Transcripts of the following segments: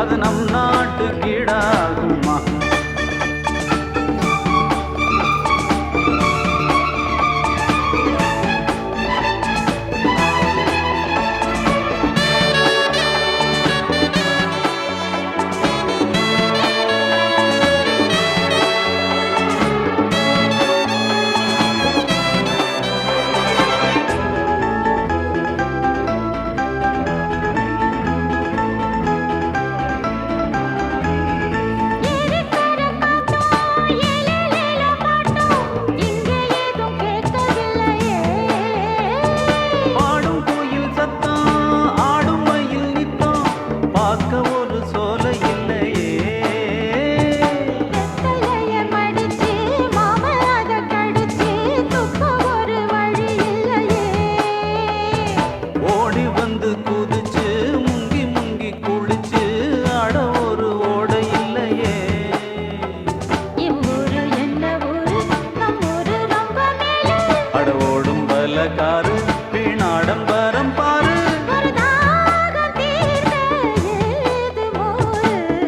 அது நம் நாட்டு கீடாகுமா?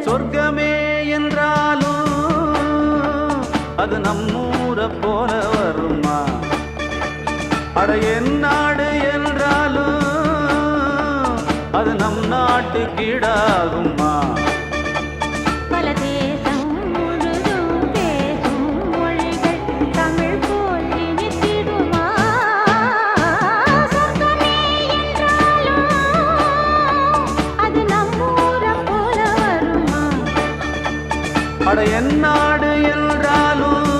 சொர்க்கமே என்றாலும் அது நம்மூர போல வருமா? அட என் நாடு என்றாலும் அது நம் நாட்டு கீடாகுமா? அட என் நாடு என்றாலும்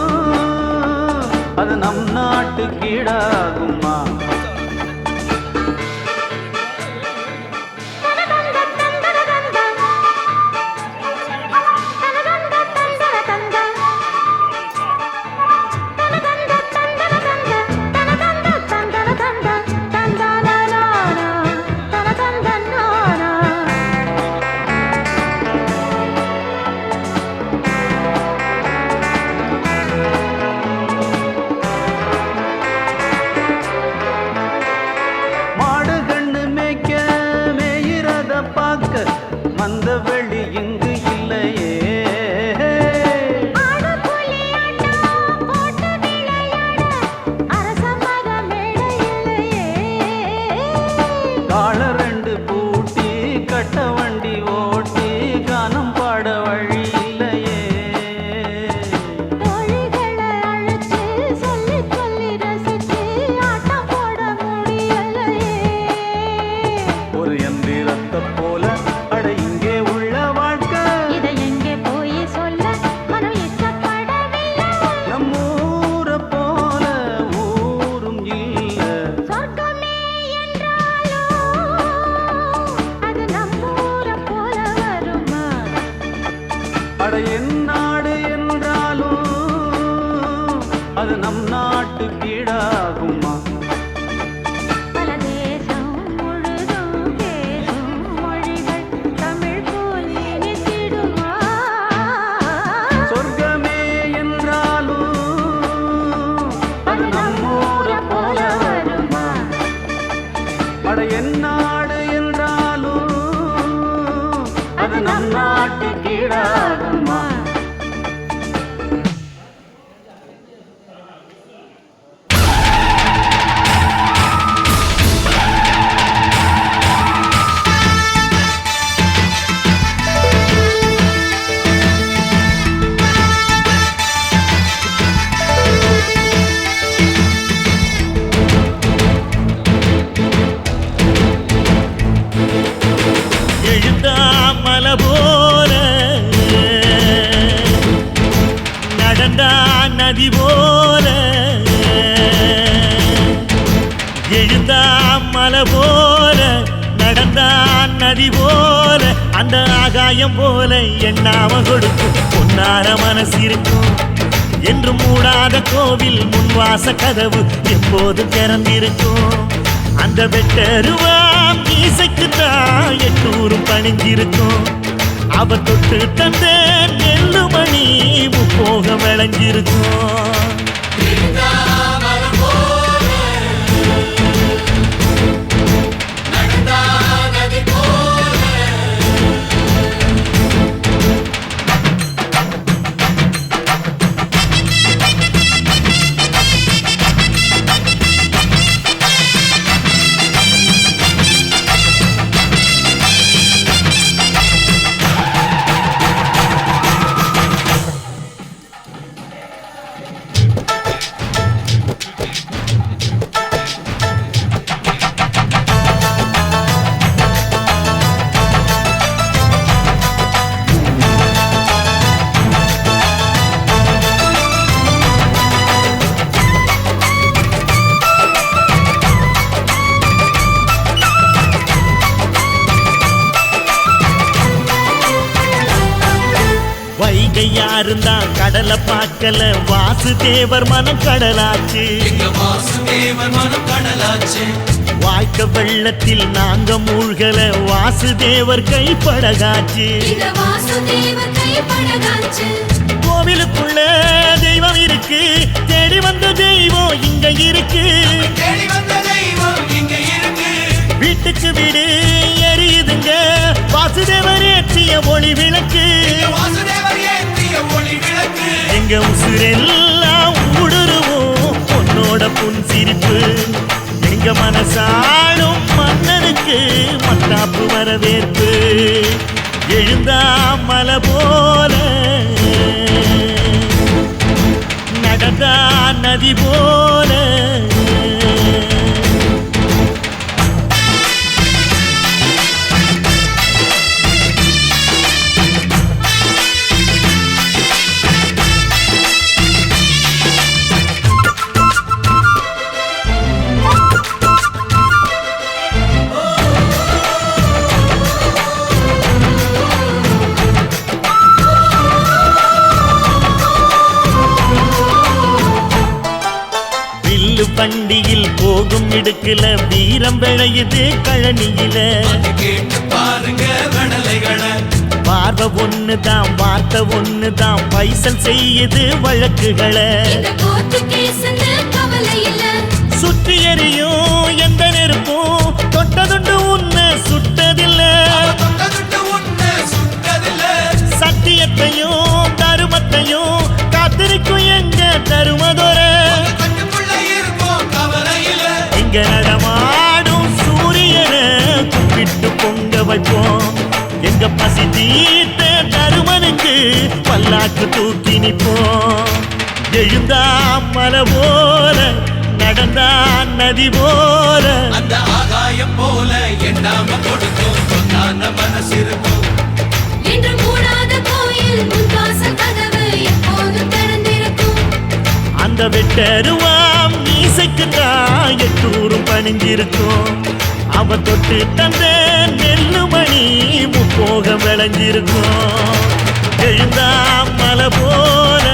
அது நம் நாட்டு கீடாகுமா? மந்த வெளி இங்கு இல்லையே, கால ரெண்டு பூட்டி கட்ட வண்டி ஓட்டி கானம் பாட வழி இல்லையே, ஒரு எந்திரத்தை போல இங்கே உள்ள வாழ்க்கை இதை எங்கே போய் சொல்ல மனம் இஷ்டப்படவில்லை. நம்மூர போல ஊரும் இல்ல. சொர்க்கமே என்றாலும் அது நம்மூர போல வருமா? அட என் நாடு என்றாலும் அது நம் நாட்டு கீடாகுமா? அட என் நாடு என்றாலும் அது நம் நாட்டு கீடாகுமா? நதி போல எழுந்தா மலை போல நடந்தான் நதி போல அந்த ஆகாயம் போல எண்ணாம கொடுக்கும் பொன்னார மனசு இருக்கும் என்று மூடாத கோவில் முன்வாச கதவு எப்போது திறந்திருக்கும் அந்த வெட்டருவாம் மீசைக்கு தான் எட்டூரும் பணிஞ்சிருக்கும் அவ தொட்டு தந்த நெல்லு மணி முப்போக விளைஞ்சிருக்கும் வைகை யாருந்தான் கடலை பார்க்கல வாசுதேவர் மனம் கடலாச்சு வாசுதேவர் மனம் கடலாச்சு வாய்க்க வெள்ளத்தில் நாங்க மூழ்கல வாசுதேவர் கைப்படகாச்சு கோவிலுக்குள்ள தெய்வம் இருக்கு தேடி வந்த தெய்வம் இங்க இருக்கு வீட்டுக்கு வீடு எரியுதுங்க வாசுதேவர் ஏற்றிய ஒளி விளக்கு எங்க உசுரெல்லாம் ஊடுருவோம் உன்னோட புன் சிரிப்பு எங்க மனசாடும் மன்னனுக்கு மத்தாப்பு வரவேற்பு எழுந்தா மலை போல நடந்தா நதி போல பண்டியில் போகும் இடுக்குல வீரம் விளையுது கழனியில பாருங்க பார்வை ஒண்ணுதான் வார்த்தை ஒண்ணுதான் பைசல் செய்யுது வழக்குகளை சுற்றி எறியும் எந்த நெருப்பும் தொட்டதுண்டு உன்னை சுட்டதில்லை சத்தியத்தையும் தருமத்தையும் காத்திருக்கும் எங்க தருமதொர இங்க நடமாடும் சூரியனை கும்பிட்டு பொங்க வைப்போம் எங்க பசி தீர்த்த தருமனுக்கு பல்லாக்கு தூக்கி நிப்போம் எழுந்தா மலை போல நடந்தா நதி போல அந்த ஆகாயம் போல எண்ணாம கொடுக்கும் சொன்னான மனசு இருக்கும் என்று மூடாத கோயில் முன்வாசல் கதவு எப்போதும் திறந்திருக்கும் அந்த வெட்டருவாம் மீசைக்குத்தான் எட்டூரும் பணிஞ்சிருக்கும் அவ தொட்டு தந்த நெல்லுமணி முப்போக விளைஞ்சிருக்கும் எழுந்தா மலை போல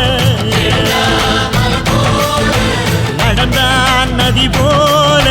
நடந்தா நதி போல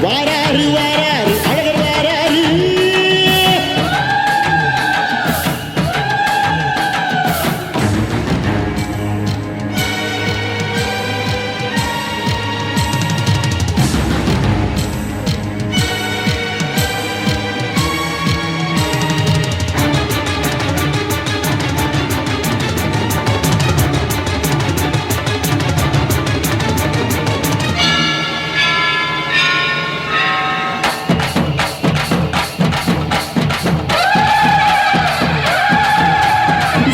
வாராரு வாராரு அழகர் வாராரு.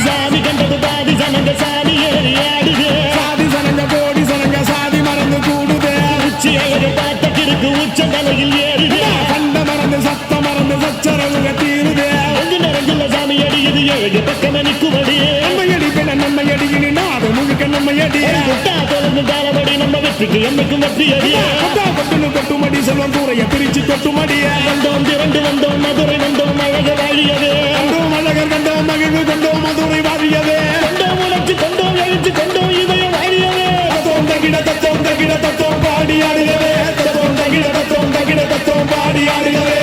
சாதி கண்டது பாதி சனங்க சாதி ஏறி ஆடுது. சாதி சனங்க கோடி சனங்க சாதி மறந்து கூடுதே. உச்சி அழகு பார்த்த கிறுக்கு உச்ச தலையில் ஏறுது. கண்ட மறந்து சத்த மறந்து சச்சரவுக தீருதே. அங்கு நிறைஞ்சுள்ள சாமி அடியுது ஏழு பக்கம் நிற்குமடி. நம்மையடி பின்ன நம்மையடி இனி நாடு முழுக்க நம்மையடி. கொட்டா தொடர்ந்து தாளபடி நம்ம வெற்றிக்கு என்னைக்கும் வெற்றி அடிய. கொட்டா கொட்டுன்னு கொட்டுமடி செல்வம் கூரைய பிரிச்சு கொட்டுமடிய. வந்தோம் திரண்டு வந்தோம் மதுரை வந்தோம் அழக வாழியது. கண்டோம் அழகர் கண்டோம் மகிழ்வு கண்டோம் மதுரை வாரியதே. கொண்டோம் உழைச்சு கொண்டோம் எழுத்து கொண்டோம் இதயம் வாழியது. தத்தோம் தகிட தத்தோம் தகிட தத்தோம் பாடி ஆடுகவே. தத்தோம் தகிட தத்தோம் தகிட தத்தோம் பாடி ஆடுகவே.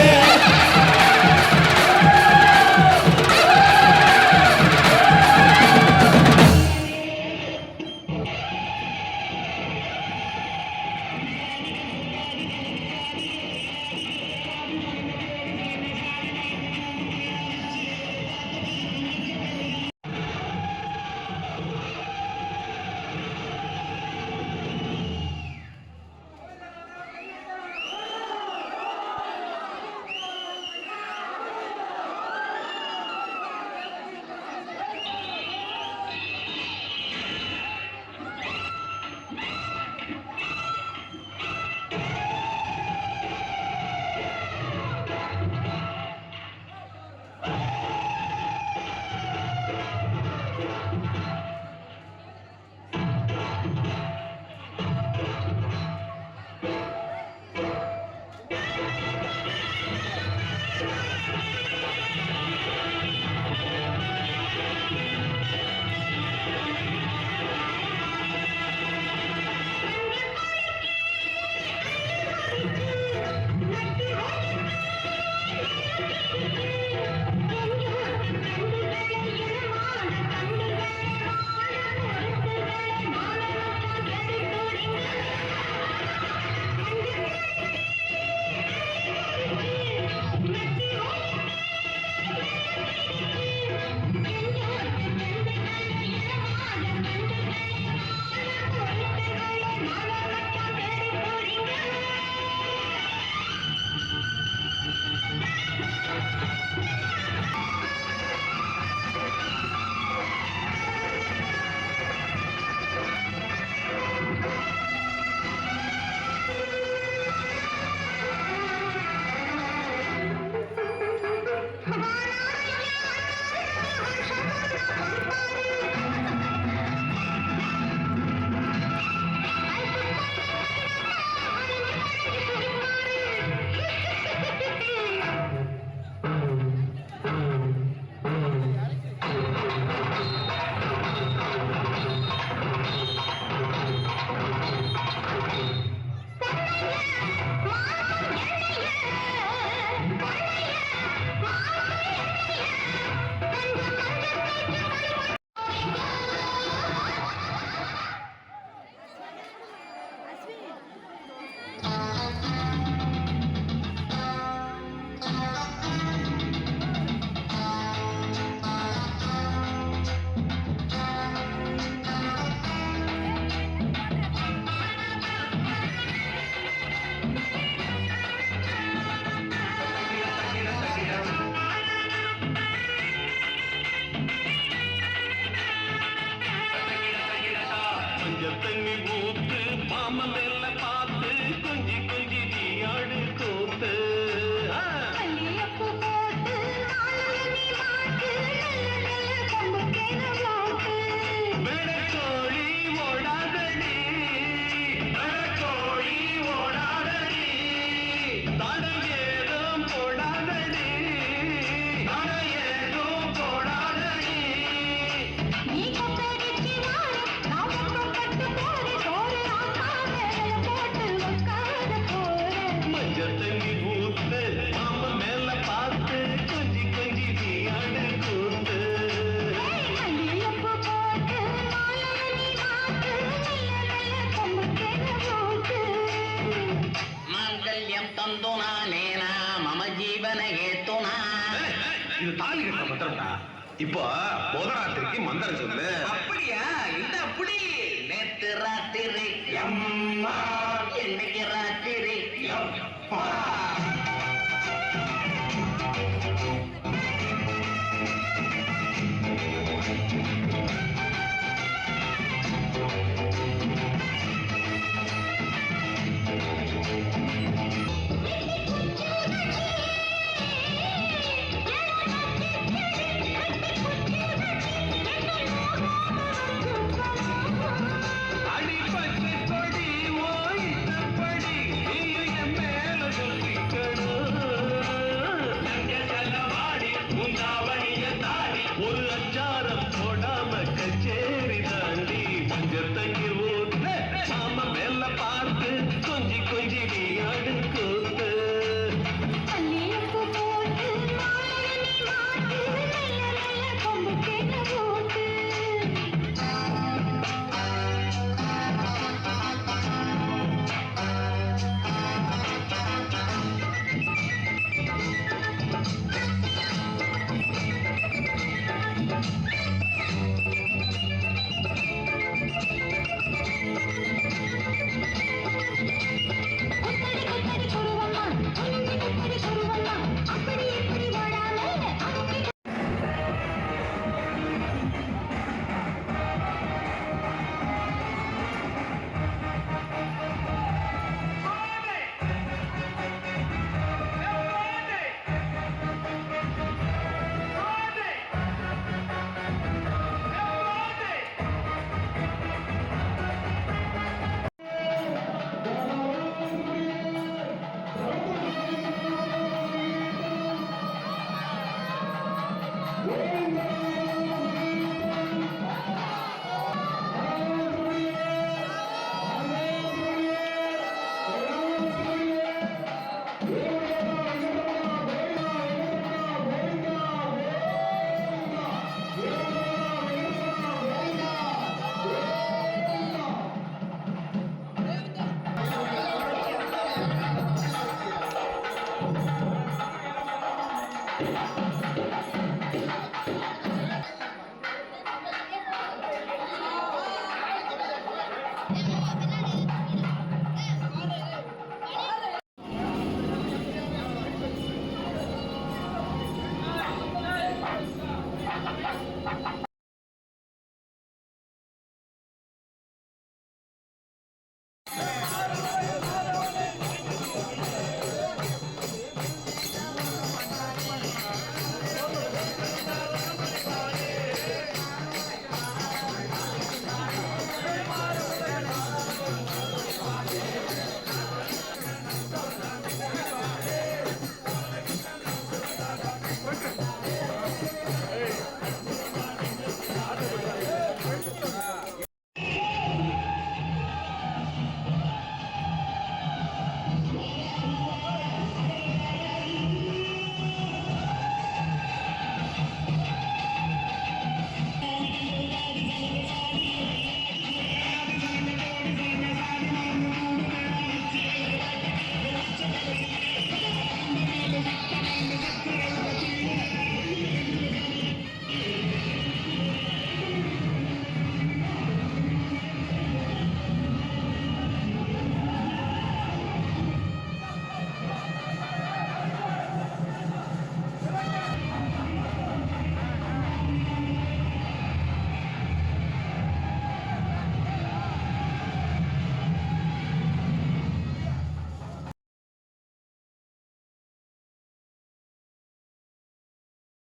தந்துனா நேனா மம ஜீவன ஏத்துனா. இது தாலி கட்ட மந்திரம்டா. இப்போ முதராத்திரிக்கு மந்திரம் சொல்லு. அப்படியா? இந்த அப்படி நேத்து ராத்திரி எம்மா, இன்னைக்கு ராத்திரி எப்பா.